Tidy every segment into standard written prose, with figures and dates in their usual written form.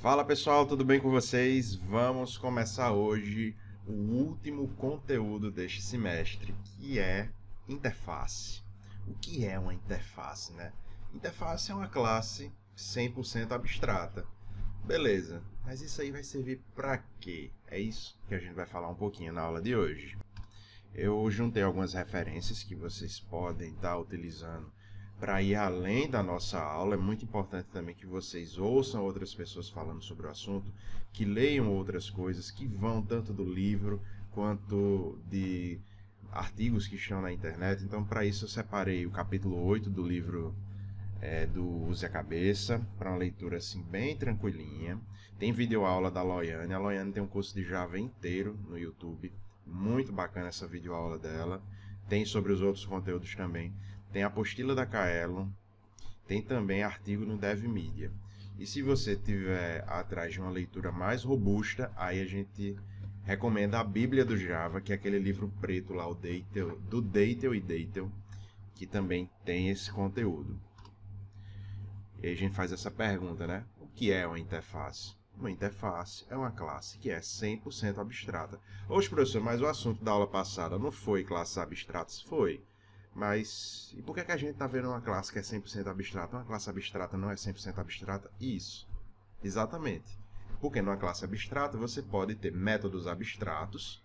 Fala pessoal, tudo bem com vocês? Vamos começar hoje o último conteúdo deste semestre, que é interface. O que é uma interface, né? Interface é uma classe 100% abstrata. Beleza, mas isso aí vai servir para quê? É isso que a gente vai falar um pouquinho na aula de hoje. Eu juntei algumas referências que vocês podem estar utilizando para ir além da nossa aula. É muito importante também que vocês ouçam outras pessoas falando sobre o assunto, que leiam outras coisas, que vão tanto do livro quanto de artigos que estão na internet. Então, para isso, eu separei o capítulo 8 do livro do Zé Cabeça, para uma leitura assim bem tranquilinha. Tem videoaula da Loiane. A Loiane tem um curso de Java inteiro no YouTube. Muito bacana essa videoaula dela. Tem sobre os outros conteúdos também. Tem a apostila da Kaelon. Tem também artigo no DevMedia. E se você tiver atrás de uma leitura mais robusta, aí a gente recomenda a Bíblia do Java, que é aquele livro preto lá, o Deitel, do Deitel e Deitel, que também tem esse conteúdo. E aí a gente faz essa pergunta, né? O que é uma interface? Uma interface é uma classe que é 100% abstrata. Oxe, professor, mas o assunto da aula passada não foi classes abstratas? Foi. Mas e por que a gente está vendo uma classe que é 100% abstrata? Uma classe abstrata não é 100% abstrata? Isso. Exatamente. Porque numa classe abstrata você pode ter métodos abstratos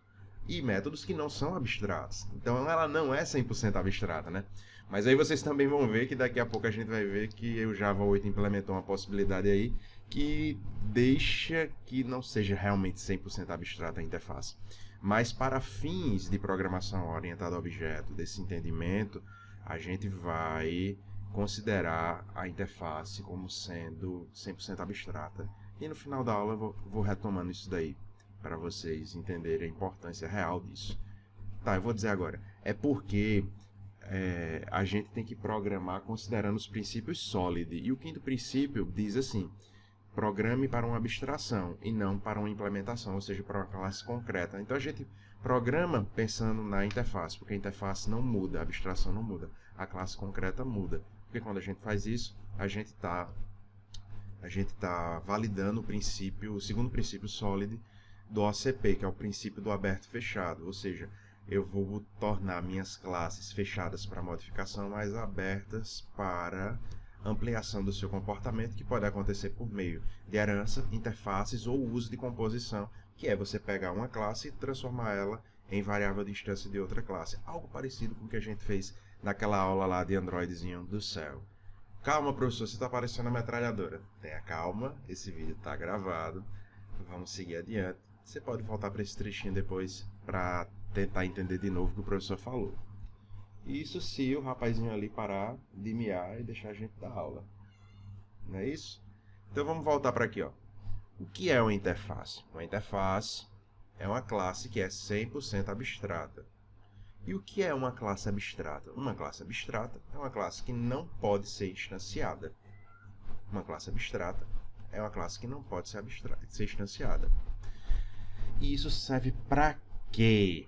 e métodos que não são abstratos. Então ela não é 100% abstrata, né? Mas aí vocês também vão ver que daqui a pouco a gente vai ver que o Java 8 implementou uma possibilidade aí que deixa que não seja realmente 100% abstrata a interface. Mas para fins de programação orientada a objeto, desse entendimento, a gente vai considerar a interface como sendo 100% abstrata. E no final da aula eu vou retomando isso daí para vocês entenderem a importância real disso. Tá, eu vou dizer agora. É porque a gente tem que programar considerando os princípios SOLID. E o quinto princípio diz assim: programe para uma abstração e não para uma implementação, ou seja, para uma classe concreta. Então a gente programa pensando na interface, porque a interface não muda, a abstração não muda, a classe concreta muda. Porque quando a gente faz isso, a gente está validando o princípio, o segundo princípio SOLID do OCP, que é o princípio do aberto e fechado, ou seja, eu vou tornar minhas classes fechadas para modificação, mas abertas para ampliação do seu comportamento, que pode acontecer por meio de herança, interfaces ou uso de composição, que é você pegar uma classe e transformar ela em variável de instância de outra classe. Algo parecido com o que a gente fez naquela aula lá de Androidzinho do céu. Calma, professor, você está parecendo a metralhadora. Tenha calma, esse vídeo está gravado. Vamos seguir adiante. Você pode voltar para esse trechinho depois para tentar entender de novo o que o professor falou. Isso se o rapazinho ali parar de miar e deixar a gente dar aula. Não é isso? Então vamos voltar para aqui, ó. O que é uma interface? Uma interface é uma classe que é 100% abstrata. E o que é uma classe abstrata? Uma classe abstrata é uma classe que não pode ser instanciada. Uma classe abstrata é uma classe que não pode ser instanciada. E isso serve para quê?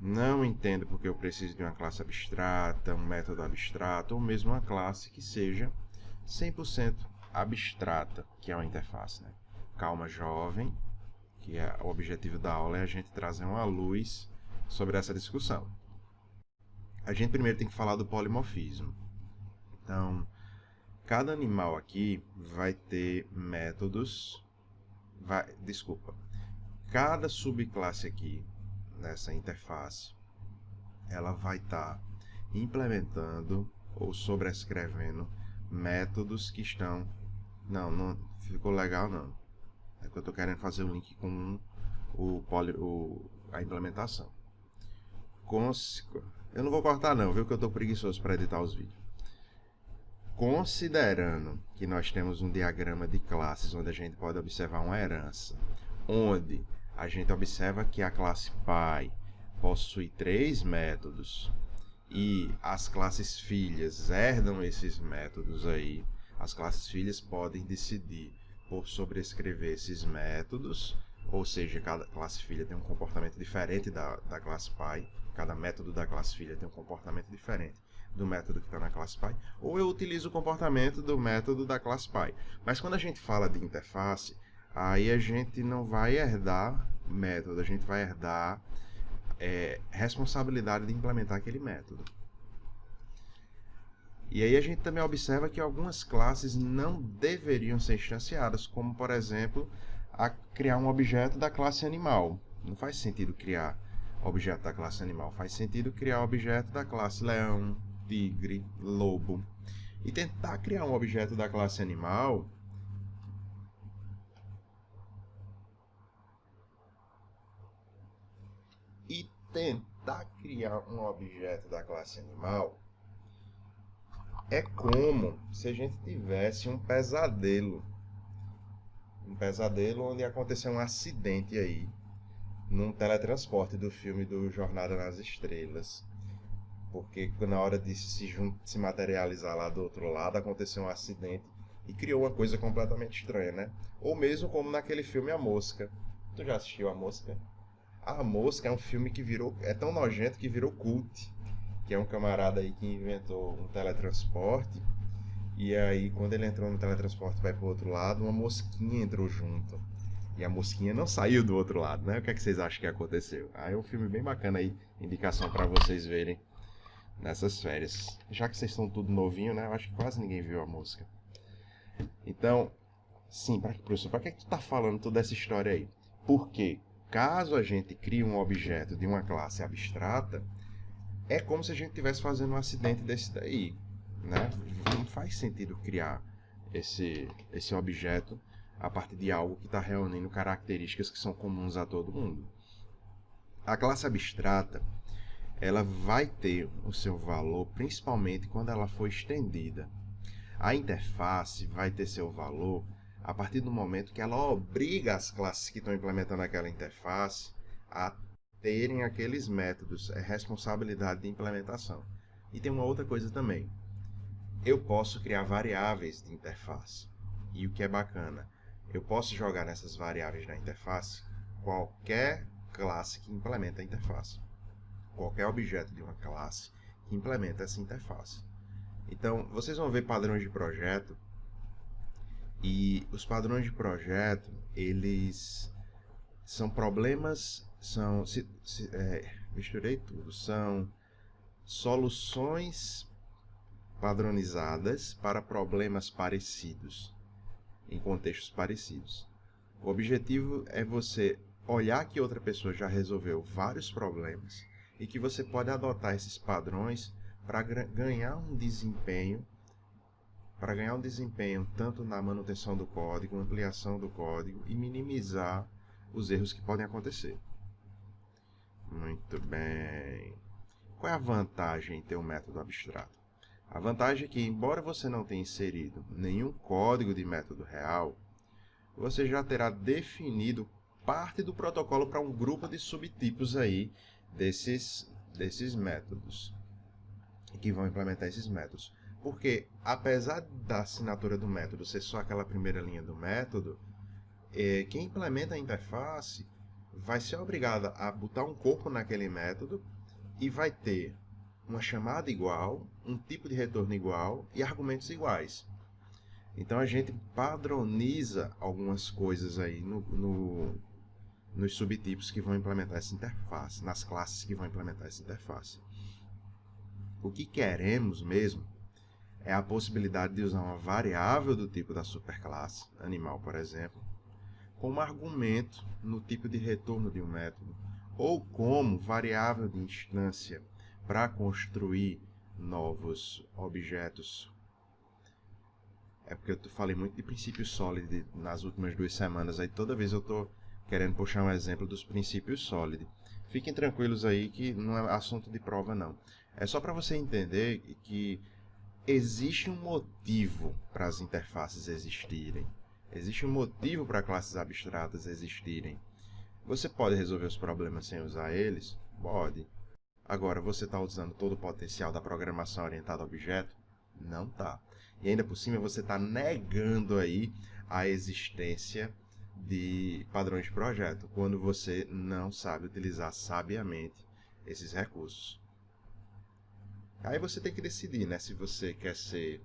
Não entendo porque eu preciso de uma classe abstrata, um método abstrato, ou mesmo uma classe que seja 100% abstrata, que é uma interface, né? Calma, jovem, que é o objetivo da aula é a gente trazer uma luz sobre essa discussão. A gente primeiro tem que falar do polimorfismo. Então, cada animal aqui vai ter métodos. Desculpa. Cada subclasse aqui nessa interface, ela vai estar implementando ou sobrescrevendo métodos que estão. Não, não ficou legal não. É que eu estou querendo fazer o link com a implementação. Eu não vou cortar não, viu? Que eu estou preguiçoso para editar os vídeos. Considerando que nós temos um diagrama de classes onde a gente pode observar uma herança, onde a gente observa que a classe pai possui 3 métodos e as classes filhas herdam esses métodos aí, as classes filhas podem decidir por sobrescrever esses métodos, ou seja, cada classe filha tem um comportamento diferente da classe pai, cada método da classe filha tem um comportamento diferente do método que está na classe pai, ou eu utilizo o comportamento do método da classe pai. Mas quando a gente fala de interface, aí a gente não vai herdar método, a gente vai herdar responsabilidade de implementar aquele método. E aí a gente também observa que algumas classes não deveriam ser instanciadas, como por exemplo, a criar um objeto da classe animal. Não faz sentido criar objeto da classe animal, faz sentido criar objeto da classe leão, tigre, lobo. E tentar criar um objeto da classe animal e tentar criar um objeto da classe animal é como se a gente tivesse um pesadelo. Um pesadelo onde aconteceu um acidente aí, num teletransporte do filme do Jornada nas Estrelas. Porque na hora de se materializar lá do outro lado, aconteceu um acidente e criou uma coisa completamente estranha, né? Ou mesmo como naquele filme A Mosca. Tu já assistiu A Mosca? A Mosca é um filme que virou... é tão nojento que virou cult. Que é um camarada aí que inventou um teletransporte. E aí, quando ele entrou no teletransporte vai pro outro lado, uma mosquinha entrou junto. E a mosquinha não saiu do outro lado, né? O que é que vocês acham que aconteceu? Ah, é um filme bem bacana aí, indicação para vocês verem nessas férias. Já que vocês estão tudo novinho, né? Eu acho que quase ninguém viu a mosca. Então, sim, professor, para que tu tá falando toda essa história aí? Porque caso a gente crie um objeto de uma classe abstrata, é como se a gente estivesse fazendo um acidente desse daí, né? Não faz sentido criar esse objeto a partir de algo que está reunindo características que são comuns a todo mundo. A classe abstrata, ela vai ter o seu valor principalmente quando ela for estendida. A interface vai ter seu valor a partir do momento que ela obriga as classes que estão implementando aquela interface a terem aqueles métodos, é responsabilidade de implementação. E tem uma outra coisa também. Eu posso criar variáveis de interface. E o que é bacana, eu posso jogar nessas variáveis da interface qualquer classe que implementa a interface. Qualquer objeto de uma classe que implementa essa interface. Então, vocês vão ver padrões de projeto. E os padrões de projeto, eles são problemas, misturei tudo, são soluções padronizadas para problemas parecidos, em contextos parecidos. O objetivo é você olhar que outra pessoa já resolveu vários problemas e que você pode adotar esses padrões para ganhar um desempenho tanto na manutenção do código, ampliação do código e minimizar os erros que podem acontecer. Muito bem. Qual é a vantagem em ter um método abstrato? A vantagem é que, embora você não tenha inserido nenhum código de método real, você já terá definido parte do protocolo para um grupo de subtipos aí desses métodos que vão implementar esses métodos. Porque, apesar da assinatura do método ser só aquela primeira linha do método, quem implementa a interface vai ser obrigado a botar um corpo naquele método e vai ter uma chamada igual, um tipo de retorno igual e argumentos iguais. Então a gente padroniza algumas coisas aí nos subtipos que vão implementar essa interface, nas classes que vão implementar essa interface. O que queremos mesmo é a possibilidade de usar uma variável do tipo da superclasse, animal por exemplo, como argumento no tipo de retorno de um método, ou como variável de instância para construir novos objetos. É porque eu falei muito de princípios sólidos nas últimas 2 semanas, aí toda vez eu estou querendo puxar um exemplo dos princípios sólidos. Fiquem tranquilos aí que não é assunto de prova não. É só para você entender que existe um motivo para as interfaces existirem. Existe um motivo para classes abstratas existirem. Você pode resolver os problemas sem usar eles? Pode. Agora, você está usando todo o potencial da programação orientada a objeto? Não está. E ainda por cima, você está negando aí a existência de padrões de projeto, quando você não sabe utilizar sabiamente esses recursos. Aí você tem que decidir, né, se você quer ser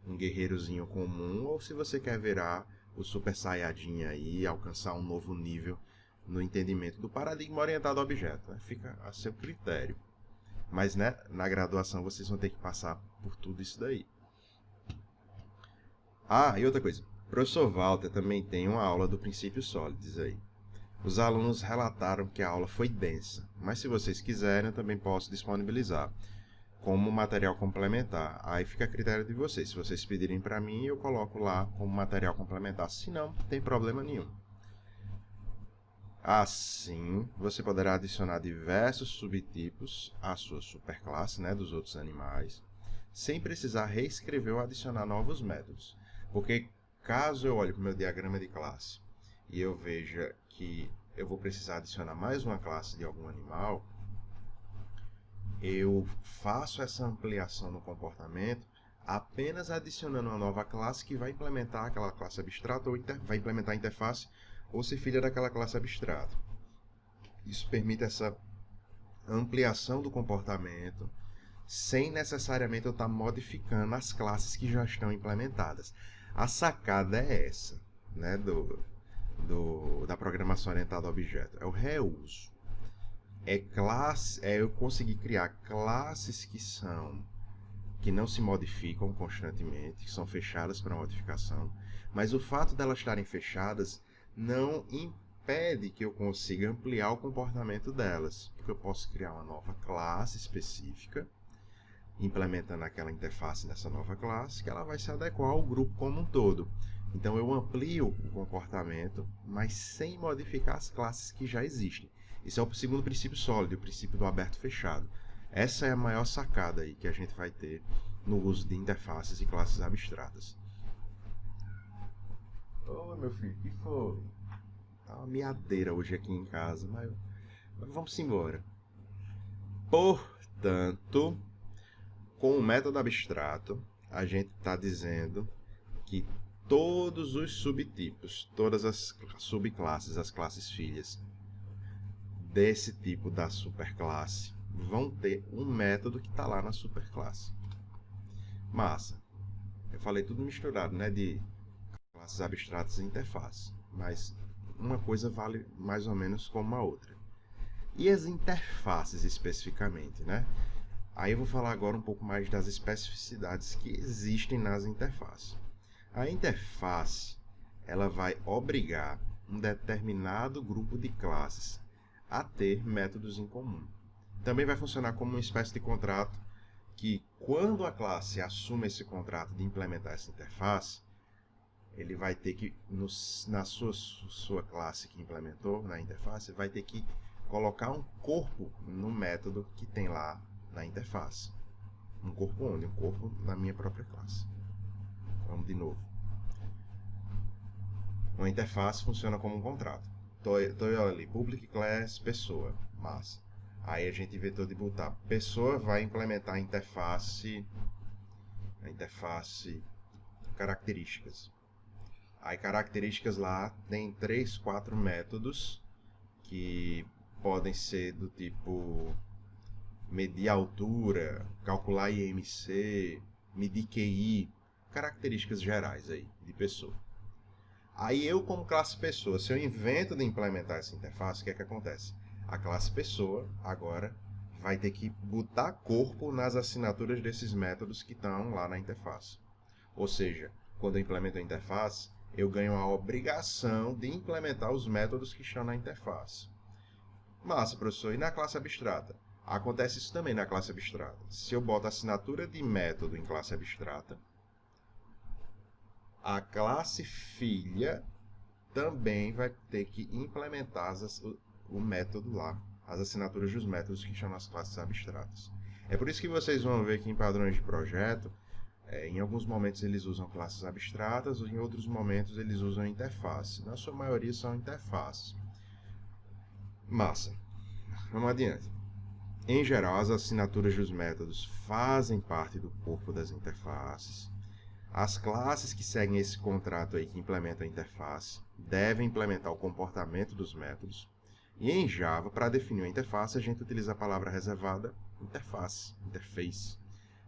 um guerreirozinho comum ou se você quer virar o Super Saiyajin aí, alcançar um novo nível no entendimento do paradigma orientado ao objeto, né? Fica a seu critério. Mas, né, na graduação vocês vão ter que passar por tudo isso daí. Ah, e outra coisa. O professor Walter também tem uma aula do princípios sólidos aí. Os alunos relataram que a aula foi densa, mas se vocês quiserem eu também posso disponibilizar como material complementar. Aí fica a critério de vocês. Se vocês pedirem para mim, eu coloco lá como material complementar. Se não, não tem problema nenhum. Assim, você poderá adicionar diversos subtipos à sua superclasse, né, dos outros animais, sem precisar reescrever ou adicionar novos métodos. Porque caso eu olhe para o meu diagrama de classe e eu veja que eu vou precisar adicionar mais uma classe de algum animal, eu faço essa ampliação no comportamento apenas adicionando uma nova classe que vai implementar aquela classe abstrata ou vai implementar a interface ou ser filha daquela classe abstrata. Isso permite essa ampliação do comportamento sem necessariamente eu estar modificando as classes que já estão implementadas. A sacada é essa, né, da programação orientada a objeto, é o reuso. É eu conseguir criar classes que não se modificam constantemente, que são fechadas para modificação, mas o fato delas estarem fechadas não impede que eu consiga ampliar o comportamento delas, porque eu posso criar uma nova classe específica, implementando aquela interface nessa nova classe, que ela vai se adequar ao grupo como um todo. Então eu amplio o comportamento, mas sem modificar as classes que já existem. Esse é o segundo princípio sólido, o princípio do aberto-fechado. Essa é a maior sacada aí que a gente vai ter no uso de interfaces e classes abstratas. Ô, meu filho, que foi? Tá uma miadeira hoje aqui em casa, mas vamos embora. Portanto, com o método abstrato, a gente está dizendo que todos os subtipos, todas as subclasses, as classes filhas desse tipo da superclasse vão ter um método que está lá na superclasse. Massa. Eu falei tudo misturado, né, de classes abstratas e interface, mas uma coisa vale mais ou menos como a outra. E as interfaces especificamente, né? Aí eu vou falar agora um pouco mais das especificidades que existem nas interfaces. A interface, ela vai obrigar um determinado grupo de classes a ter métodos em comum. Também vai funcionar como uma espécie de contrato que, quando a classe assume esse contrato de implementar essa interface, ele vai ter que, na sua classe que implementou na interface, vai ter que colocar um corpo no método que tem lá na interface. Um corpo onde? Um corpo na minha própria classe. Vamos de novo. Uma interface funciona como um contrato. Tô ali, public class, pessoa, massa. Aí a gente inventou de botar pessoa vai implementar a interface características. Aí características lá tem 3, 4 métodos que podem ser do tipo medir a altura, calcular IMC, medir QI, características gerais aí de pessoa. Aí eu, como classe pessoa, se eu invento de implementar essa interface, o que é que acontece? A classe pessoa agora vai ter que botar corpo nas assinaturas desses métodos que estão lá na interface. Ou seja, quando eu implemento a interface, eu ganho a obrigação de implementar os métodos que estão na interface. Massa, professor. E na classe abstrata? Acontece isso também na classe abstrata. Se eu boto assinatura de método em classe abstrata, a classe filha também vai ter que implementar o método lá, as assinaturas dos métodos que chamam as classes abstratas. É por isso que vocês vão ver que em padrões de projeto, em alguns momentos eles usam classes abstratas, em outros momentos eles usam interface. Na sua maioria são interfaces. Massa. Vamos adiante. Em geral, as assinaturas dos métodos fazem parte do corpo das interfaces. As classes que seguem esse contrato aí que implementam a interface devem implementar o comportamento dos métodos. E em Java, para definir a interface, a gente utiliza a palavra reservada interface,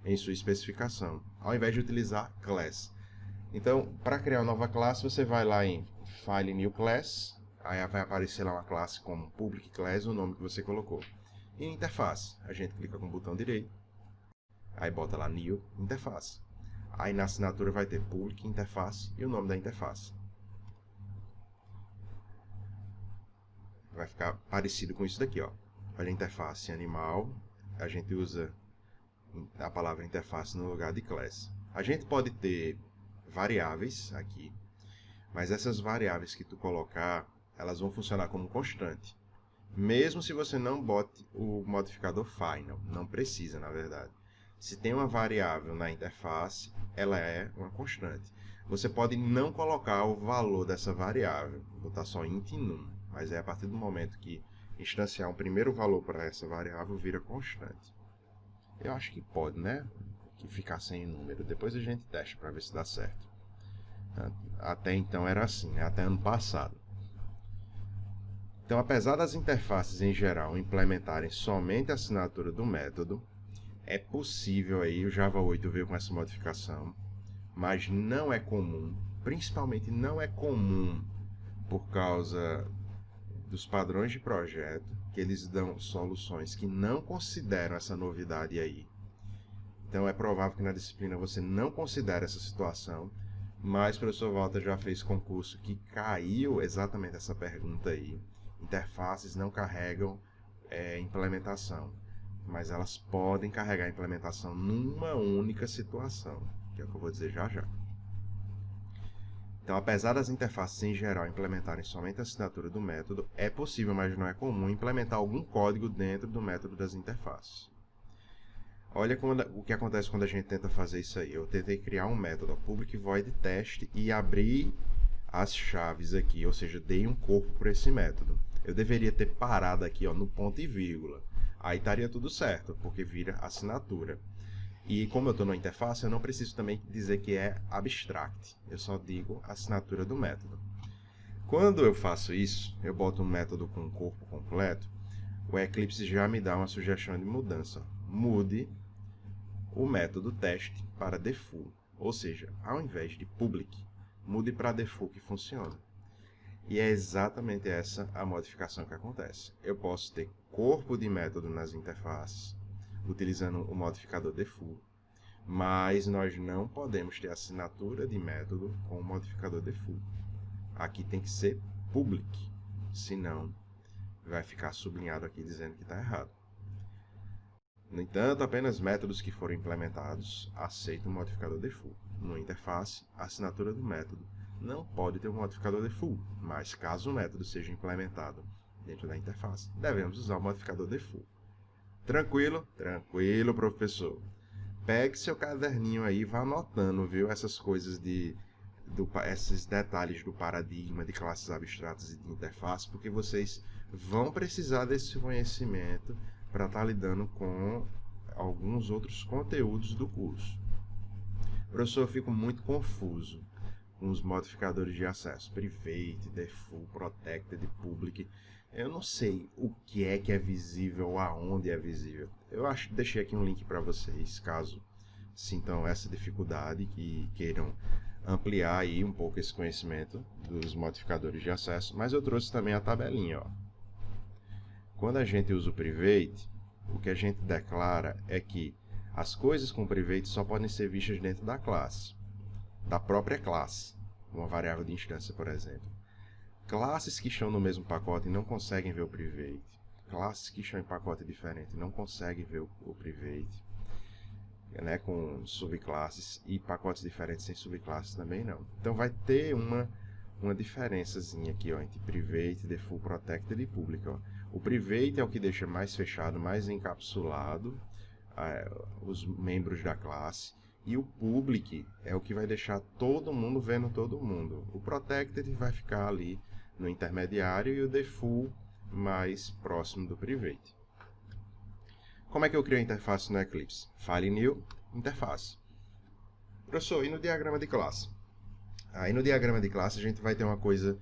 em sua especificação, ao invés de utilizar class. Então, para criar uma nova classe, você vai lá em File New Class, aí vai aparecer lá uma classe como Public Class, o nome que você colocou. E interface, a gente clica com o botão direito, aí bota lá New Interface. Aí na assinatura vai ter Public Interface e o nome da interface. Vai ficar parecido com isso daqui, ó. Olha a interface animal, a gente usa a palavra interface no lugar de class. A gente pode ter variáveis aqui, mas essas variáveis que tu colocar, elas vão funcionar como constante. Mesmo se você não bote o modificador final, não precisa, na verdade. Se tem uma variável na interface, ela é uma constante. Você pode não colocar o valor dessa variável, botar só int num, mas é a partir do momento que instanciar um primeiro valor para essa variável, vira constante. Eu acho que pode, né? Que ficar sem número. Depois a gente testa para ver se dá certo. Até então era assim, né? Até ano passado. Então, apesar das interfaces em geral implementarem somente a assinatura do método, é possível aí, o Java 8 veio com essa modificação, mas não é comum, principalmente não é comum por causa dos padrões de projeto, que eles dão soluções que não consideram essa novidade aí. Então é provável que na disciplina você não considere essa situação, mas o professor Walter já fez concurso que caiu exatamente essa pergunta aí. Interfaces não carregam implementação, mas elas podem carregar implementação numa única situação, que é o que eu vou dizer já já. Então, apesar das interfaces em geral implementarem somente a assinatura do método, é possível, mas não é comum, implementar algum código dentro do método das interfaces. Olha o que acontece quando a gente tenta fazer isso aí. Eu tentei criar um método, public void test, e abrir as chaves aqui, ou seja, dei um corpo para esse método. Eu deveria ter parado aqui, ó, no ponto e vírgula. Aí estaria tudo certo, porque vira assinatura. E como eu estou na interface, eu não preciso também dizer que é abstract. Eu só digo assinatura do método. Quando eu faço isso, eu boto um método com um corpo completo, o Eclipse já me dá uma sugestão de mudança. Mude o método teste para default, ou seja, ao invés de public, mude para default que funciona. E é exatamente essa a modificação que acontece. Eu posso ter corpo de método nas interfaces, utilizando o modificador default, mas nós não podemos ter assinatura de método com o modificador default. Aqui tem que ser public, senão vai ficar sublinhado aqui dizendo que está errado. No entanto, apenas métodos que foram implementados aceitam o modificador default. No interface, a assinatura do método não pode ter um modificador default, mas caso o método seja implementado dentro da interface, devemos usar o modificador default. Tranquilo? Tranquilo, professor. Pegue seu caderninho aí e vá anotando, viu? Essas coisas esses detalhes do paradigma de classes abstratas e de interface, porque vocês vão precisar desse conhecimento para estar lidando com alguns outros conteúdos do curso. Professor, eu fico muito confuso com os modificadores de acesso, private, default, protected, public. Eu não sei o que é visível, aonde é visível. Deixei aqui um link para vocês, caso sintam essa dificuldade, que queiram ampliar aí um pouco esse conhecimento dos modificadores de acesso, mas eu trouxe também a tabelinha, ó. Quando a gente usa o private, o que a gente declara é que as coisas com private só podem ser vistas dentro da classe, da própria classe, uma variável de instância, por exemplo. Classes que estão no mesmo pacote não conseguem ver o private. Classes que estão em pacote diferente não conseguem ver o private, né, com subclasses, e pacotes diferentes sem subclasses também não. Então vai ter uma diferençazinha aqui, ó, entre private, default, protected e public, ó. O private é o que deixa mais fechado, mais encapsulado os membros da classe, e o public é o que vai deixar todo mundo vendo todo mundo. O protected vai ficar ali no intermediário e o default mais próximo do private. Como é que eu crio a interface no Eclipse? File New, interface. Professor, e no diagrama de classe? Aí no diagrama de classe a gente vai ter uma coisa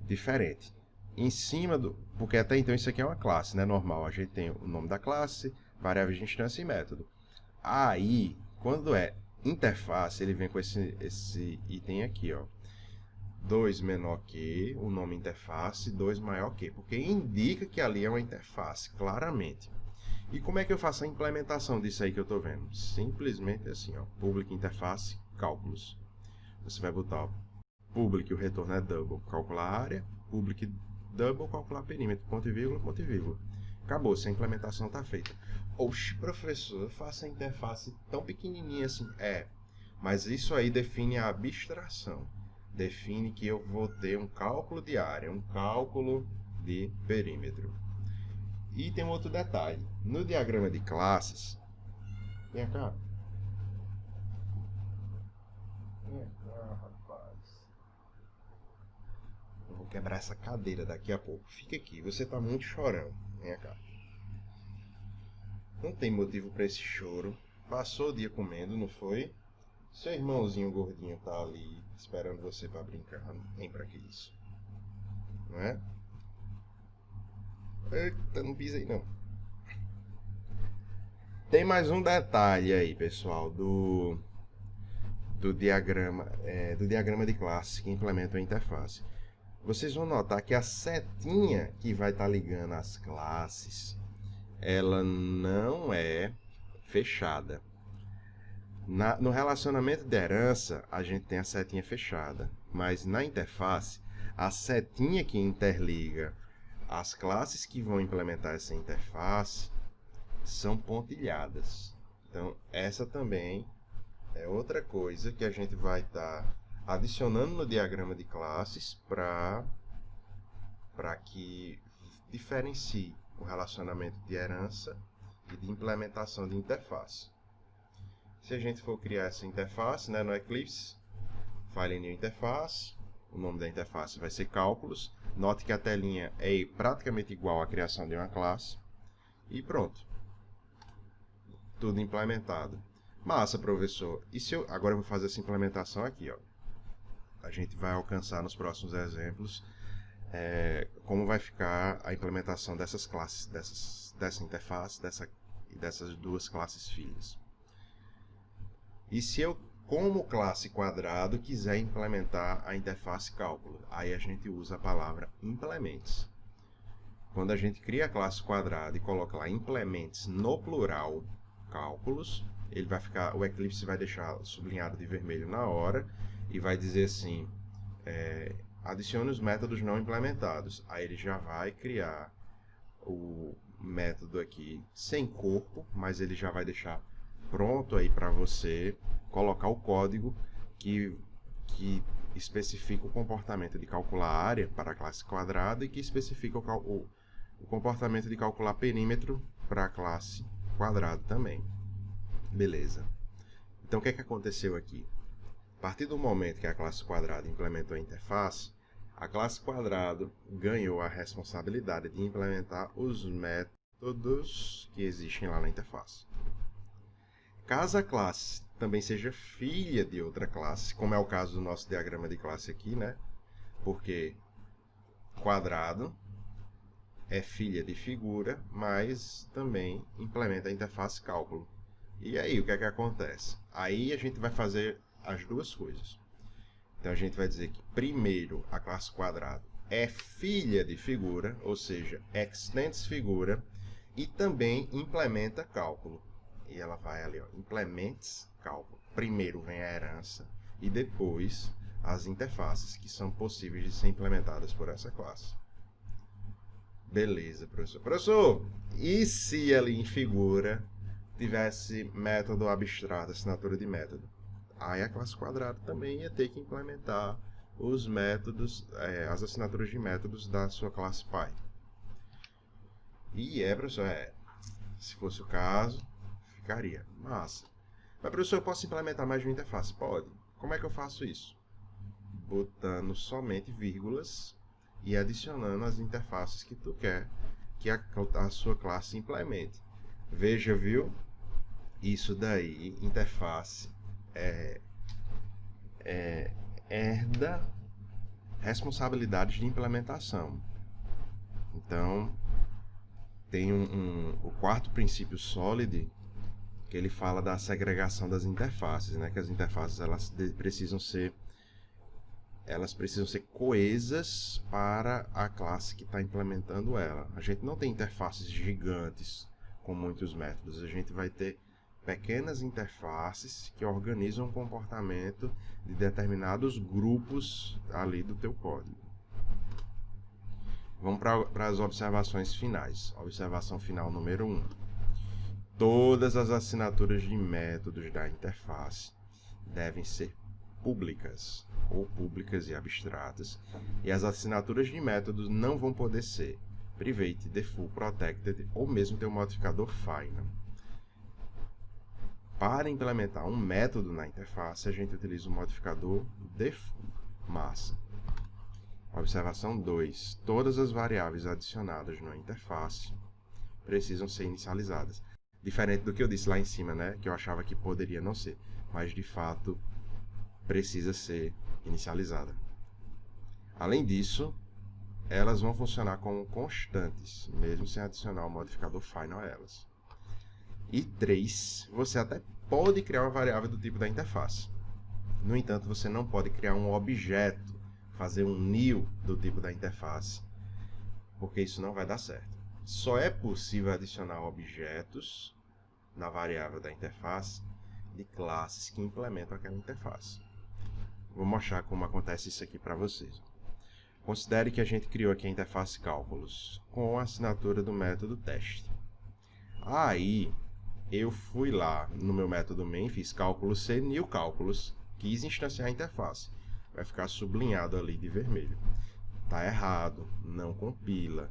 diferente. Em cima porque até então isso aqui é uma classe, né, normal. A gente tem o nome da classe, variáveis de instância e método. Aí, quando é interface, ele vem com esse item aqui, ó. 2 menor que, o nome interface, 2 maior que, porque indica que ali é uma interface, claramente. E como é que eu faço a implementação disso aí que eu estou vendo? Simplesmente assim, ó, public interface, cálculos. Você vai botar public, o retorno é double, calcular a área, public double, calcular perímetro, ponto e vírgula, ponto e vírgula. Acabou, se a implementação está feita. Oxe, professor, eu faço a interface tão pequenininha assim. Mas isso aí define a abstração. Define que eu vou ter um cálculo de área, um cálculo de perímetro. E tem um outro detalhe. No diagrama de classes... Vem cá. Vem cá, rapaz. Eu vou quebrar essa cadeira daqui a pouco. Fica aqui, você tá muito chorão. Vem cá. Não tem motivo para esse choro. Passou o dia comendo, não foi? Seu irmãozinho gordinho tá ali esperando você para brincar. Não tem pra que isso. Não é? Eita, não pisei não. Tem mais um detalhe aí, pessoal, do diagrama de classe que implementa a interface. Vocês vão notar que a setinha que vai estar ligando as classes, ela não é fechada. No relacionamento de herança, a gente tem a setinha fechada, mas na interface, a setinha que interliga as classes que vão implementar essa interface são pontilhadas. Então, essa também é outra coisa que a gente vai estar adicionando no diagrama de classes para que diferencie o relacionamento de herança e de implementação de interface. Se a gente for criar essa interface, né, no Eclipse, File New Interface, o nome da interface vai ser Cálculos. Note que a telinha é praticamente igual à criação de uma classe. E pronto. Tudo implementado. Massa, professor. E se eu... Agora eu vou fazer essa implementação aqui, ó. A gente vai alcançar nos próximos exemplos como vai ficar a implementação dessas classes, dessa interface e dessas duas classes filhas. E se eu, como classe quadrado, quiser implementar a interface cálculo, aí a gente usa a palavra implements. Quando a gente cria a classe quadrado e coloca lá implements no plural cálculos, ele vai ficar, o Eclipse vai deixar sublinhado de vermelho na hora e vai dizer assim, adicione os métodos não implementados. Aí ele já vai criar o método aqui sem corpo, mas ele já vai deixar pronto aí para você colocar o código que especifica o comportamento de calcular a área para a classe quadrada e que especifica o comportamento de calcular perímetro para a classe quadrada também. Beleza. Então o que é que aconteceu aqui? A partir do momento que a classe quadrada implementou a interface, a classe quadrado ganhou a responsabilidade de implementar os métodos que existem lá na interface. Caso a classe também seja filha de outra classe, como é o caso do nosso diagrama de classe aqui, né? Porque quadrado é filha de figura, mas também implementa a interface cálculo. E aí, o que é que acontece? Aí a gente vai fazer as duas coisas. Então a gente vai dizer que primeiro a classe quadrado é filha de figura, ou seja, extends figura, e também implementa cálculo. E ela vai ali, ó, implements cálculo. Primeiro vem a herança e depois as interfaces que são possíveis de ser implementadas por essa classe. Beleza, professor. Professor, e se ali em figura tivesse método abstrato, assinatura de método? Aí a classe quadrada também ia ter que implementar os métodos, as assinaturas de métodos da sua classe Python. E professor, se fosse o caso, ficaria massa. Mas, professor, eu posso implementar mais de uma interface? Pode. Como é que eu faço isso? Botando somente vírgulas e adicionando as interfaces que tu quer que a sua classe implemente. Veja, viu? Isso daí, interface, herda responsabilidades de implementação. Então, tem o quarto princípio Solid, que ele fala da segregação das interfaces, né? Que as interfaces precisam ser coesas para a classe que está implementando ela. A gente não tem interfaces gigantes com muitos métodos, a gente vai ter pequenas interfaces que organizam o comportamento de determinados grupos ali do teu código. Vamos para as observações finais. Observação final número 1. Todas as assinaturas de métodos da interface devem ser públicas ou públicas e abstratas, e as assinaturas de métodos não vão poder ser private, default, protected ou mesmo ter um modificador final. Para implementar um método na interface, a gente utiliza o modificador default. Massa. Observação 2. Todas as variáveis adicionadas na interface precisam ser inicializadas. Diferente do que eu disse lá em cima, né? Que eu achava que poderia não ser, mas de fato precisa ser inicializada. Além disso, elas vão funcionar como constantes, mesmo sem adicionar o modificador final a elas. E 3, você até pode criar uma variável do tipo da interface. No entanto, você não pode criar um objeto, fazer um new do tipo da interface, porque isso não vai dar certo. Só é possível adicionar objetos na variável da interface de classes que implementam aquela interface. Vou mostrar como acontece isso aqui para vocês. Considere que a gente criou aqui a interface cálculos com a assinatura do método teste. Aí eu fui lá no meu método main, fiz cálculo C, new cálculos, quis instanciar a interface. Vai ficar sublinhado ali de vermelho. Tá errado, não compila.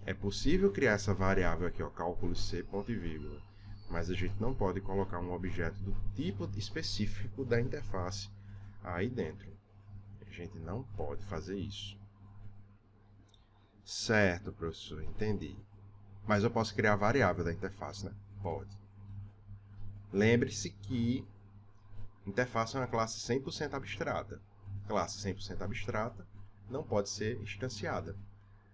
É possível criar essa variável aqui, ó, cálculo C, ponto e vírgula, mas a gente não pode colocar um objeto do tipo específico da interface aí dentro. A gente não pode fazer isso. Certo, professor, entendi. Mas eu posso criar a variável da interface, né? Pode. Lembre-se que interface é uma classe 100% abstrata. Classe 100% abstrata não pode ser instanciada.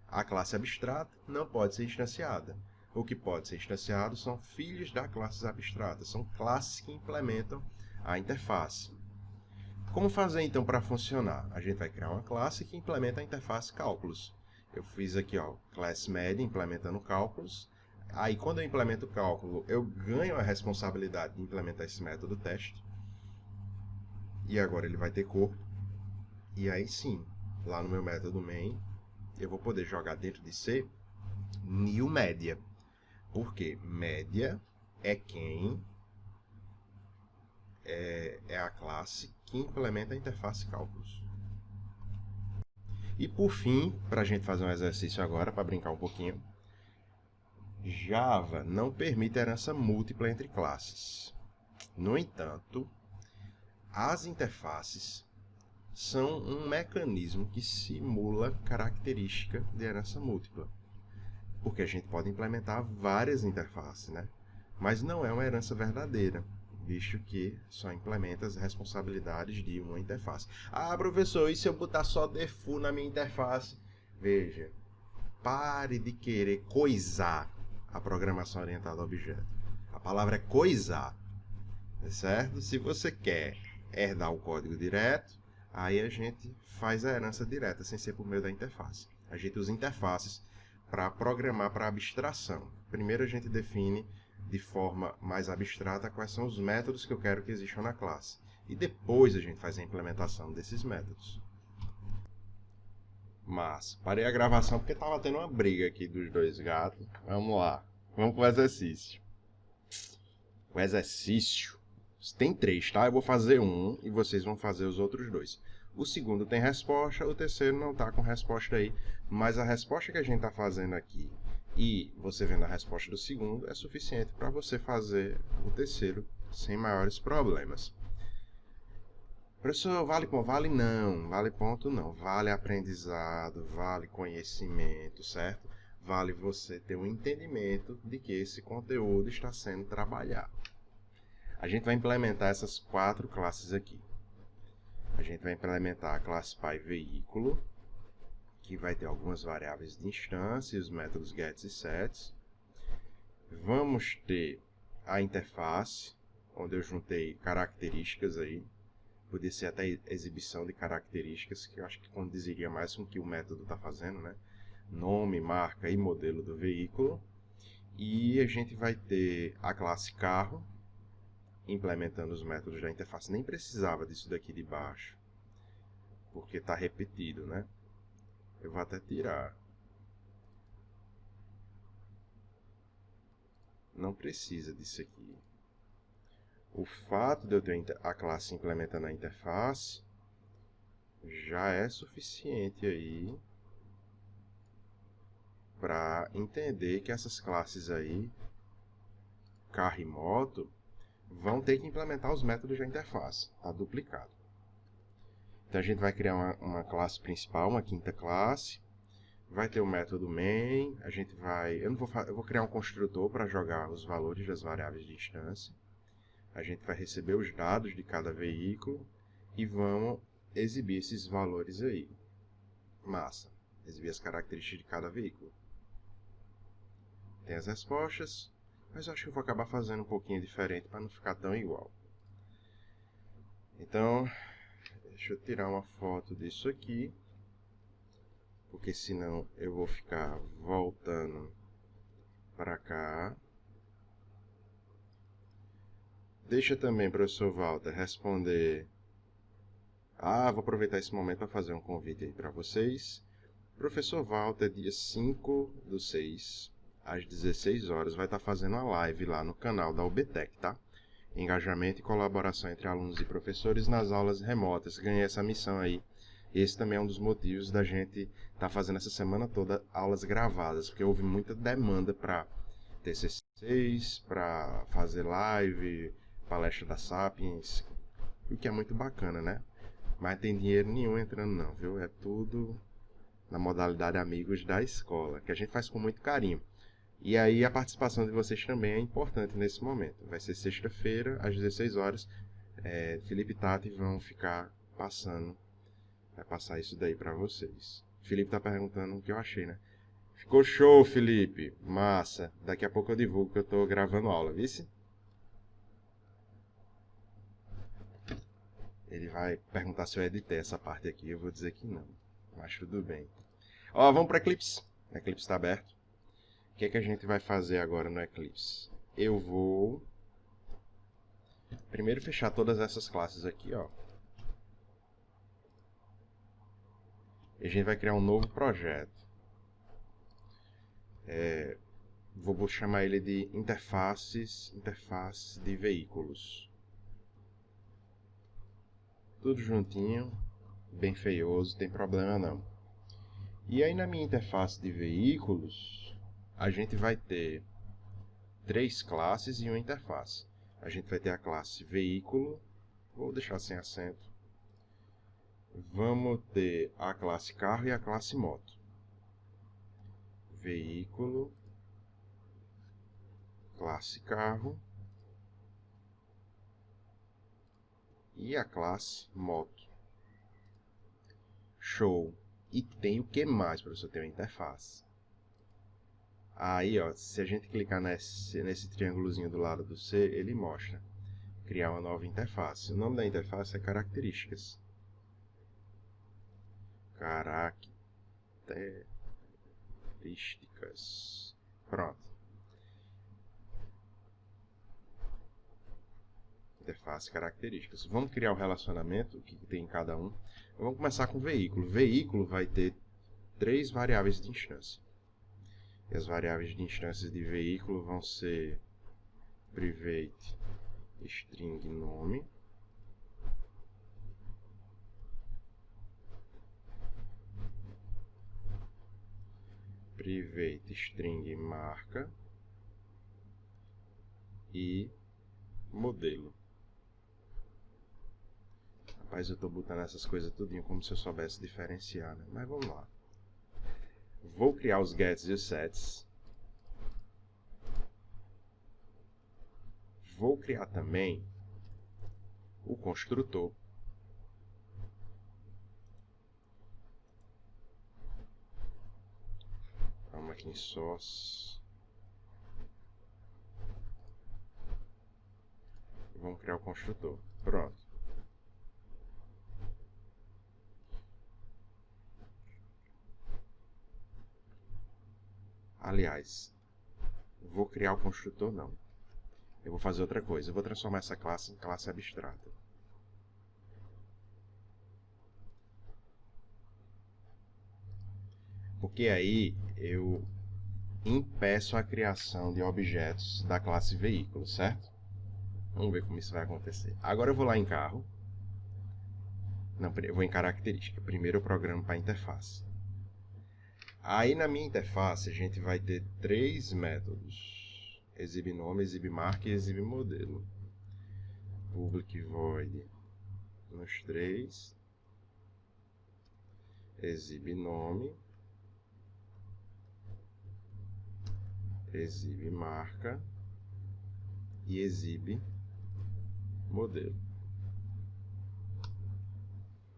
A classe abstrata não pode ser instanciada. O que pode ser instanciado são filhos das classes abstratas. São classes que implementam a interface. Como fazer então para funcionar? A gente vai criar uma classe que implementa a interface cálculos. Eu fiz aqui, ó, class média implementando cálculos. Aí quando eu implemento o cálculo, eu ganho a responsabilidade de implementar esse método teste. E agora ele vai ter corpo. E aí sim, lá no meu método main, eu vou poder jogar dentro de C new média. Porque média é quem é a classe que implementa a interface cálculos. E por fim, para a gente fazer um exercício agora, para brincar um pouquinho, Java não permite herança múltipla entre classes. No entanto, as interfaces são um mecanismo que simula característica de herança múltipla. Porque a gente pode implementar várias interfaces, né? Mas não é uma herança verdadeira, visto que só implementa as responsabilidades de uma interface. Ah, professor, e se eu botar só default na minha interface? Veja, pare de querer coisar a programação orientada a objeto. A palavra é coisar, certo? Se você quer herdar o código direto, aí a gente faz a herança direta, sem ser por meio da interface. A gente usa interfaces para programar para abstração. Primeiro a gente define de forma mais abstrata quais são os métodos que eu quero que existam na classe. E depois a gente faz a implementação desses métodos. Mas parei a gravação porque estava tendo uma briga aqui dos dois gatos. Vamos lá. Vamos para o exercício. O exercício tem 3, tá? Eu vou fazer um e vocês vão fazer os outros 2. O segundo tem resposta, o terceiro não está com resposta aí. Mas a resposta que a gente está fazendo aqui e você vendo a resposta do segundo é suficiente para você fazer o terceiro sem maiores problemas. Professor, vale ponto? Vale não, vale ponto não. Vale aprendizado, vale conhecimento, certo? Vale você ter um entendimento de que esse conteúdo está sendo trabalhado. A gente vai implementar essas 4 classes aqui. A gente vai implementar a classe PyVeículo, que vai ter algumas variáveis de instância, os métodos gets e sets. Vamos ter a interface, onde eu juntei características aí. Podia ser até exibição de características, que eu acho que condiziria mais com o que o método está fazendo, né? Nome, marca e modelo do veículo. E a gente vai ter a classe carro, implementando os métodos da interface. Nem precisava disso daqui de baixo, porque está repetido, né? Eu vou até tirar. Não precisa disso aqui. O fato de eu ter a classe implementando a interface já é suficiente aí para entender que essas classes aí, carro e moto, vão ter que implementar os métodos da interface. Está duplicado. Então a gente vai criar uma classe principal, uma quinta classe. Vai ter o método main. A gente vai... eu vou criar um construtor para jogar os valores das variáveis de instância. A gente vai receber os dados de cada veículo e vamos exibir esses valores aí. Massa. Exibir as características de cada veículo. Tem as respostas, mas eu acho que eu vou acabar fazendo um pouquinho diferente para não ficar tão igual. Então, deixa eu tirar uma foto disso aqui, porque senão eu vou ficar voltando para cá. Deixa também, professor Walter, responder. Vou aproveitar esse momento para fazer um convite aí para vocês. Professor Walter, dia 5/6, às 16 horas, vai estar fazendo uma live lá no canal da UBTEC, tá? Engajamento e colaboração entre alunos e professores nas aulas remotas. Ganhei essa missão aí. Esse também é um dos motivos da gente estar fazendo essa semana toda aulas gravadas, porque houve muita demanda para TCCs, para fazer live, palestra da Sapiens, o que é muito bacana, né? Mas tem dinheiro nenhum entrando não, viu? É tudo na modalidade amigos da escola, que a gente faz com muito carinho. E aí a participação de vocês também é importante nesse momento. Vai ser sexta-feira, às 16 horas. Felipe e Tati vão ficar passando. Vai passar isso daí pra vocês. Felipe tá perguntando o que eu achei, né? Ficou show, Felipe. Massa. Daqui a pouco eu divulgo que eu tô gravando aula, vice? Ele vai perguntar se eu editei essa parte aqui. Eu vou dizer que não. Mas tudo bem. Ó, vamos para Eclipse. O Eclipse está aberto. O que é que a gente vai fazer agora no Eclipse? Eu vou primeiro fechar todas essas classes aqui, ó. E a gente vai criar um novo projeto. Vou chamar ele de interface de veículos. Tudo juntinho, bem feioso, tem problema não. E aí na minha interface de veículos, a gente vai ter 3 classes e uma interface. A gente vai ter a classe veículo, vou deixar sem acento. Vamos ter a classe carro e a classe moto. Veículo, classe carro e a classe moto. Show! E tem o que mais, professor? Tem uma interface. Aí, ó, se a gente clicar nesse triângulozinho do lado do C, ele mostra criar uma nova interface. O nome da interface é características. Características. Pronto. Interface características. Vamos criar o relacionamento, o que tem em cada um. Vamos começar com o veículo. O veículo vai ter 3 variáveis de instância. E as variáveis de instâncias de veículo vão ser private string nome, private string marca e modelo. Rapaz, eu estou botando essas coisas tudinho como se eu soubesse diferenciar, né? Mas vamos lá. Vou criar os gets e os sets. Vou criar também o construtor. Vamos aqui em source. Vamos criar o construtor. Pronto. Aliás, vou criar o construtor não. Eu vou fazer outra coisa. Eu vou transformar essa classe em classe abstrata. Porque aí eu impeço a criação de objetos da classe veículo, certo? Vamos ver como isso vai acontecer. Agora eu vou lá em carro. Não, eu vou em característica. Primeiro eu programo para a interface. Aí na minha interface a gente vai ter três métodos. Exibe nome, exibe marca e exibe modelo. Public void nos três. Exibe nome. Exibe marca e exibe modelo.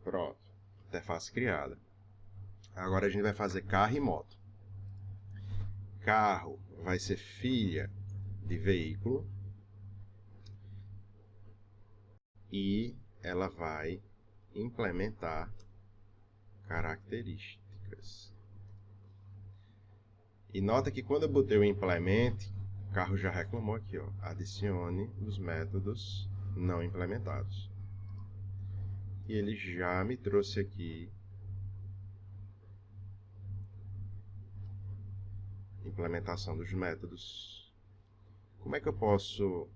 Pronto, interface criada. Agora a gente vai fazer carro e moto. Carro vai ser filha de veículo e ela vai implementar características. E nota que quando eu botei o implemente, o carro já reclamou aqui, ó, adicione os métodos não implementados. E ele já me trouxe aqui implementação dos métodos. Como é que eu posso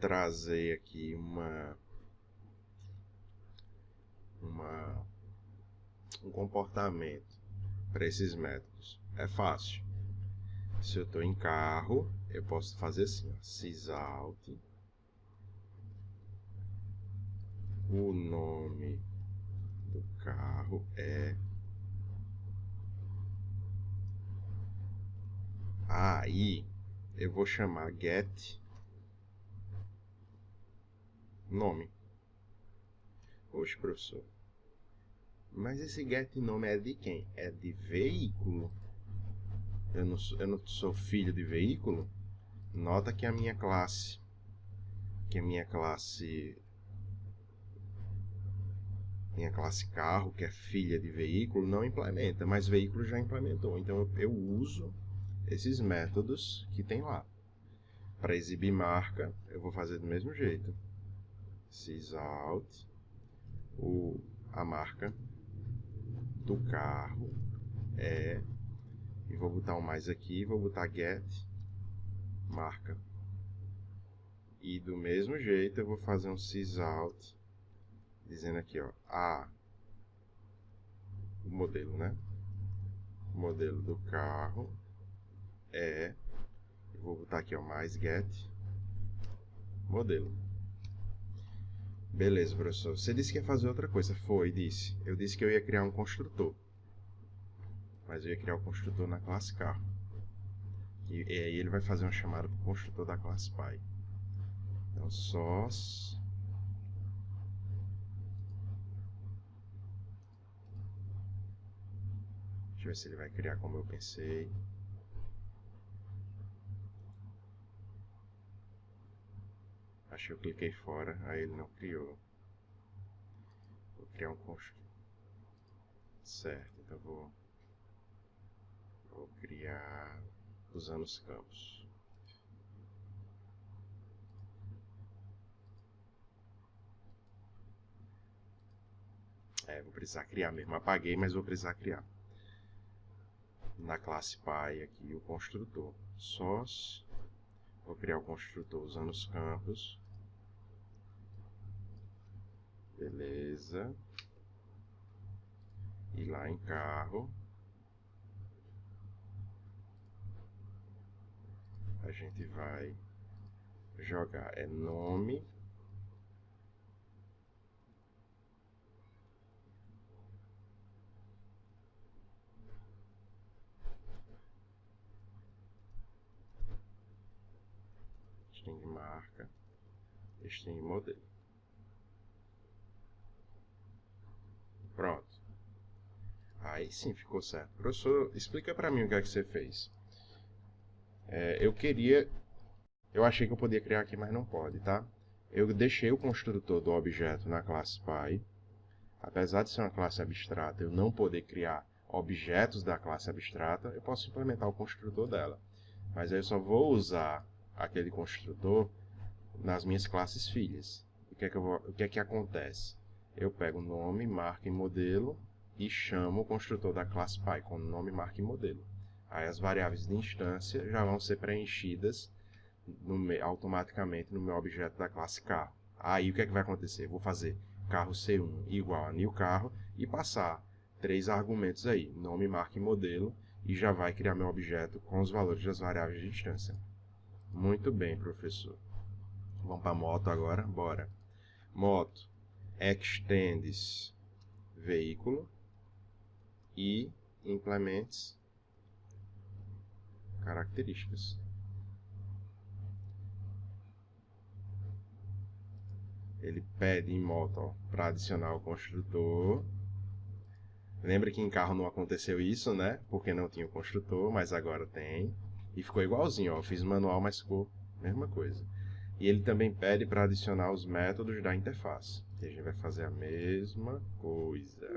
trazer aqui um comportamento para esses métodos? É fácil. Se eu estou em carro, eu posso fazer assim, ó, sysout, o nome do carro é... Aí eu vou chamar get nome. Oxe, professor, mas esse get nome é de quem? É de veículo. Eu não sou filho de veículo? Nota que a minha classe carro, que é filha de veículo, não implementa, mas veículo já implementou. Então eu uso esses métodos que tem lá. Para exibir marca, eu vou fazer do mesmo jeito. Sysout, a marca do carro é... E vou botar um mais aqui, vou botar get marca. E do mesmo jeito eu vou fazer um sysout dizendo aqui, ó, o modelo, né? O modelo do carro é... Eu vou botar aqui, ó, mais get modelo. Beleza, professor. Você disse que ia fazer outra coisa. Foi, disse. Eu disse que eu ia criar um construtor. Mas eu ia criar o construtor na classe carro. E aí ele vai fazer uma chamada para o construtor da classe pai. Então, source. Deixa eu ver se ele vai criar como eu pensei. Acho que eu cliquei fora, aí ele não criou. Vou criar um construtor. Certo, então vou criar usando os campos. Vou precisar criar mesmo. Apaguei, mas vou precisar criar. Na classe pai aqui o construtor. Source. Vou criar o construtor usando os campos. Beleza. E lá em carro, a gente vai jogar nome. String marca. String modelo. Pronto. Aí sim ficou certo. Professor, explica para mim o que é que você fez. Eu achei que eu podia criar aqui, mas não pode, tá? Eu deixei o construtor do objeto na classe Py. Apesar de ser uma classe abstrata, eu não poder criar objetos da classe abstrata, eu posso implementar o construtor dela. Mas aí eu só vou usar aquele construtor nas minhas classes filhas. O que é que acontece? Eu pego o nome, marca e modelo e chamo o construtor da classe Py com nome, marca e modelo. Aí as variáveis de instância já vão ser preenchidas automaticamente no meu objeto da classe carro. Aí o que é que vai acontecer? Eu vou fazer carro C1 igual a new carro e passar 3 argumentos aí, nome, marca e modelo, e já vai criar meu objeto com os valores das variáveis de instância. Muito bem, professor. Vamos para a moto agora? Bora. Moto, extends veículo e implements características. Ele pede em moto para adicionar o construtor. Lembra que em carro não aconteceu isso, né? Porque não tinha o construtor, mas agora tem. E ficou igualzinho, ó. Eu fiz manual, mas ficou a mesma coisa. E ele também pede para adicionar os métodos da interface. E a gente vai fazer a mesma coisa.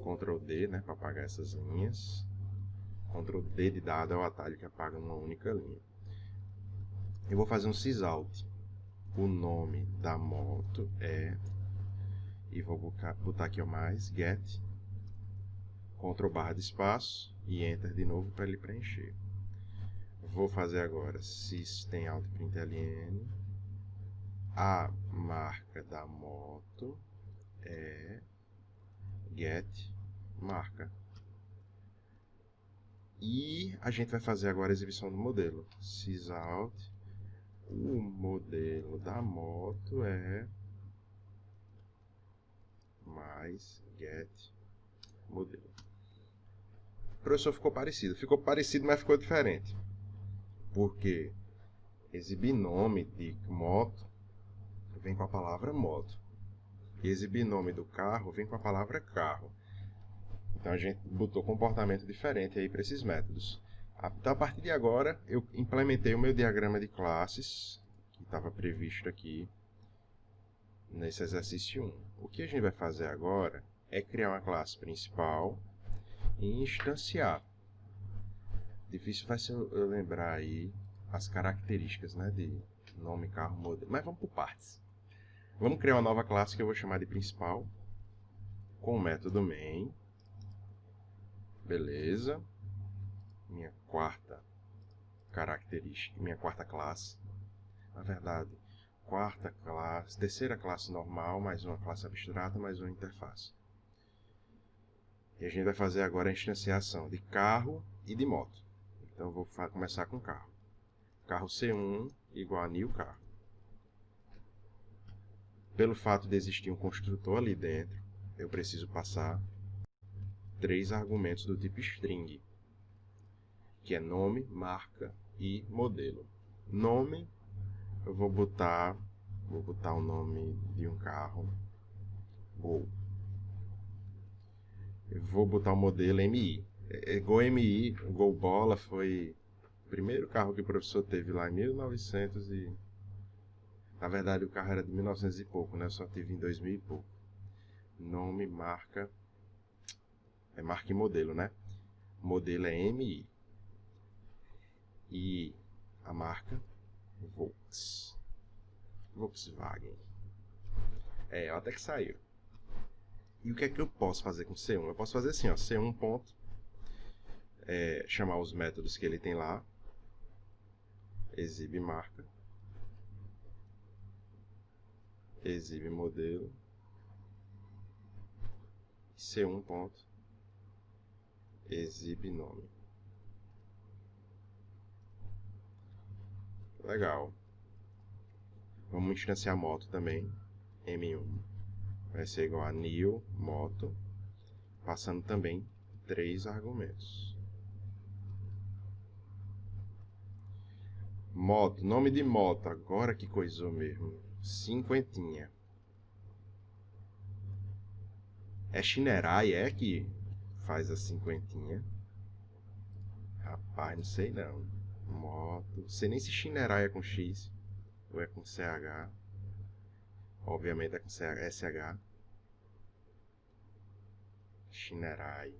Ctrl D, né, para apagar essas linhas. Ctrl D de dado é o atalho que apaga uma única linha. Eu vou fazer um sysout. O nome da moto é... E vou botar aqui o mais, get, Ctrl barra de espaço e Enter de novo para ele preencher. Vou fazer agora system.out.println. A marca da moto é get marca. E a gente vai fazer agora a exibição do modelo. Sysout. O modelo da moto é mais get modelo. O professor ficou parecido. Ficou parecido, mas ficou diferente. Porque exibir nome de moto vem com a palavra moto. E exibir nome do carro vem com a palavra carro. Então a gente botou comportamento diferente aí para esses métodos. Então, a partir de agora, eu implementei o meu diagrama de classes, que estava previsto aqui nesse exercício 1. O que a gente vai fazer agora é criar uma classe principal e instanciar. Difícil vai ser eu lembrar aí as características, né, de nome, carro, modelo. Mas vamos por partes. Vamos criar uma nova classe que eu vou chamar de principal, com o método main. Beleza. Minha quarta característica, minha quarta classe. Na verdade, quarta classe, terceira classe normal, mais uma classe abstrata, mais uma interface. E a gente vai fazer agora a instanciação de carro e de moto. Então eu vou começar com carro. Carro C1 igual a new carro. Pelo fato de existir um construtor ali dentro, eu preciso passar 3 argumentos do tipo string, que é nome, marca e modelo. Nome, eu vou botar o nome de um carro, Gol. Eu vou botar o modelo MI. Gol MI, Gol Bola, foi o primeiro carro que o professor teve lá em 1900 e... Na verdade, o carro era de 1900 e pouco, né? Eu só tive em 2000 e pouco. Nome, marca... É marca e modelo, né? Modelo é MI. E a marca Volkswagen. Até que saiu. E o que é que eu posso fazer com C1? Eu posso fazer assim, ó, C1 ponto, chamar os métodos que ele tem lá, exibe marca, exibe modelo, C1 ponto, exibe nome. Legal. Vamos instanciar moto também, M1. Vai ser igual a new moto, passando também 3 argumentos. Moto, nome de moto, agora que coisou mesmo, cinquentinha. É Shinerai, que faz a cinquentinha? Rapaz, não sei não. Moto, sei nem se Shinerai é com X. ou é com CH? Obviamente é com SH. Shinerai.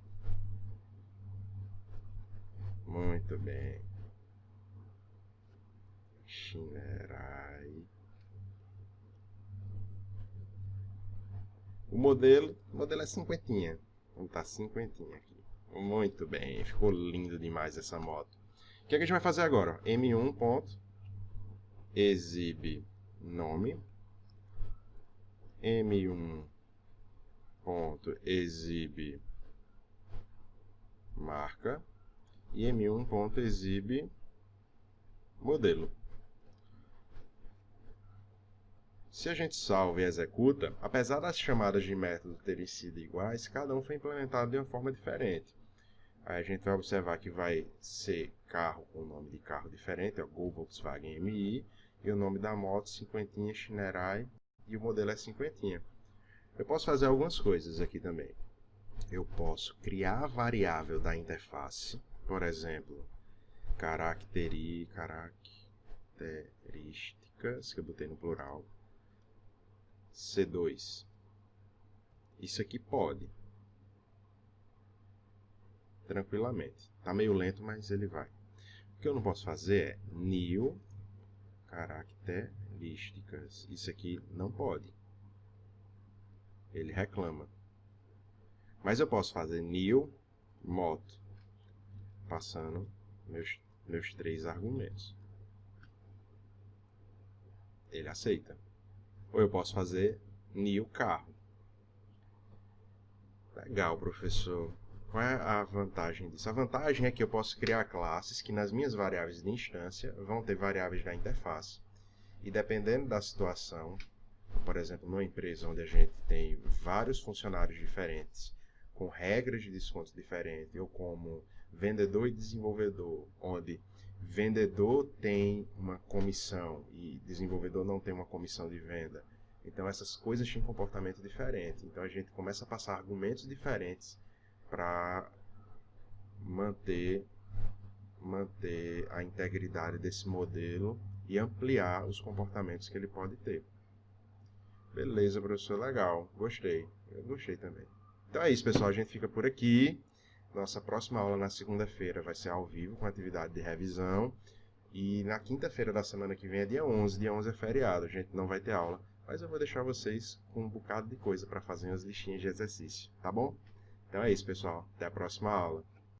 Muito bem. Shinerai. O modelo é cinquentinha. Vamos tá cinquentinha aqui. Muito bem, ficou lindo demais essa moto. O que é que a gente vai fazer agora? M1 ponto exibe nome. M1 ponto exibe marca. E M1 ponto exibe modelo. Se a gente salva e executa, apesar das chamadas de método terem sido iguais, cada um foi implementado de uma forma diferente. Aí a gente vai observar que vai ser carro com o nome de carro diferente, é o Gol Volkswagen MI, e o nome da moto cinquentinha Shinerai, e o modelo é cinquentinha. Eu posso fazer algumas coisas aqui também. Eu posso criar a variável da interface, por exemplo, características, que eu botei no plural, C2. Isso aqui pode. Tranquilamente. Tá meio lento, mas ele vai. O que eu não posso fazer é new características. Isso aqui não pode. Ele reclama. Mas eu posso fazer new moto, passando meus 3 argumentos. Ele aceita. Ou eu posso fazer new carro. Legal, professor. Qual é a vantagem disso? A vantagem é que eu posso criar classes que nas minhas variáveis de instância vão ter variáveis da interface. E dependendo da situação, por exemplo, numa empresa onde a gente tem vários funcionários diferentes, com regras de desconto diferentes, ou como vendedor e desenvolvedor, onde vendedor tem uma comissão e desenvolvedor não tem uma comissão de venda. Então essas coisas têm comportamento diferente. Então a gente começa a passar argumentos diferentes para manter a integridade desse modelo e ampliar os comportamentos que ele pode ter. Beleza, professor, legal. Gostei. Eu gostei também. Então é isso, pessoal. A gente fica por aqui. Nossa próxima aula na segunda-feira vai ser ao vivo, com atividade de revisão. E na quinta-feira da semana que vem é dia 11. Dia 11 é feriado, a gente não vai ter aula. Mas eu vou deixar vocês com um bocado de coisa para fazer umas listinhas de exercício, tá bom? Então é isso, pessoal. Até a próxima aula.